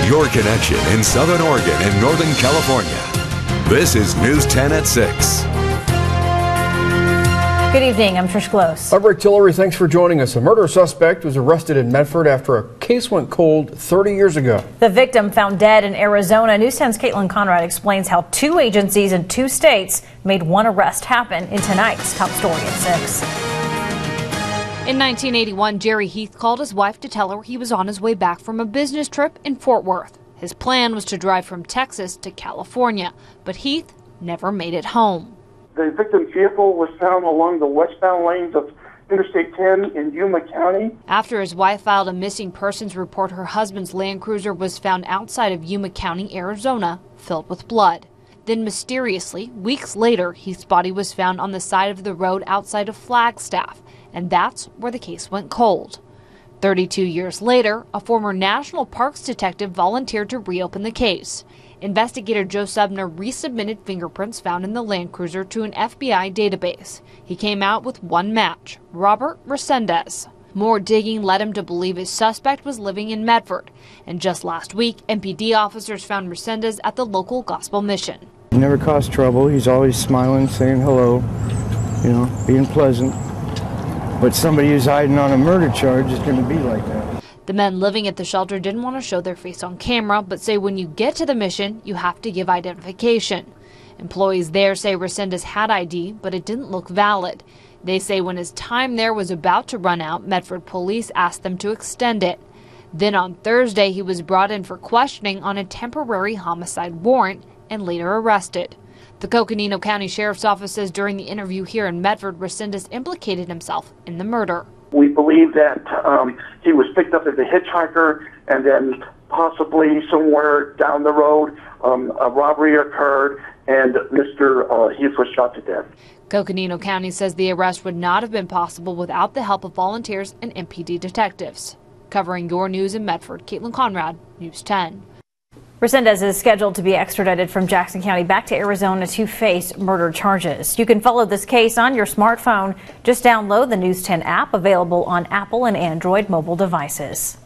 your connection in Southern Oregon and Northern California. This is News 10 at 6. Good evening, I'm Trish Close. I'm Rick Tillery, thanks for joining us. A murder suspect was arrested in Medford after a case went cold 30 years ago. The victim found dead in Arizona. News 10's Caitlin Conrad explains how 2 agencies in 2 states made 1 arrest happen in tonight's top story at 6. In 1981, Jerry Heath called his wife to tell her he was on his way back from a business trip in Fort Worth. His plan was to drive from Texas to California, but Heath never made it home. The victim's vehicle was found along the westbound lanes of Interstate 10 in Yuma County. After his wife filed a missing persons report, her husband's Land Cruiser was found outside of Yuma County, Arizona, filled with blood. Then mysteriously, weeks later, Heath's body was found on the side of the road outside of Flagstaff, and that's where the case went cold. 32 years later, a former National Parks detective volunteered to reopen the case. Investigator Joe Sumner resubmitted fingerprints found in the Land Cruiser to an FBI database. He came out with 1 match, Resendez. More digging led him to believe his suspect was living in Medford. And just last week, MPD officers found Resendez at the local gospel mission. He never caused trouble. He's always smiling, saying hello, being pleasant. But somebody who's hiding on a murder charge is going to be like that. The men living at the shelter didn't want to show their face on camera, but say when you get to the mission, you have to give identification. Employees there say Resendez had ID, but it didn't look valid. They say when his time there was about to run out, Medford Police asked them to extend it. Then on Thursday, he was brought in for questioning on a temporary homicide warrant and later arrested. The Coconino County Sheriff's Office says during the interview here in Medford, Resendez implicated himself in the murder. We believe that he was picked up as a hitchhiker, and then possibly somewhere down the road a robbery occurred and Mr. Heath was shot to death. Coconino County says the arrest would not have been possible without the help of volunteers and MPD detectives. Covering your news in Medford, Caitlin Conrad, News 10. Resendez is scheduled to be extradited from Jackson County back to Arizona to face murder charges. You can follow this case on your smartphone. Just download the News 10 app, available on Apple and Android mobile devices.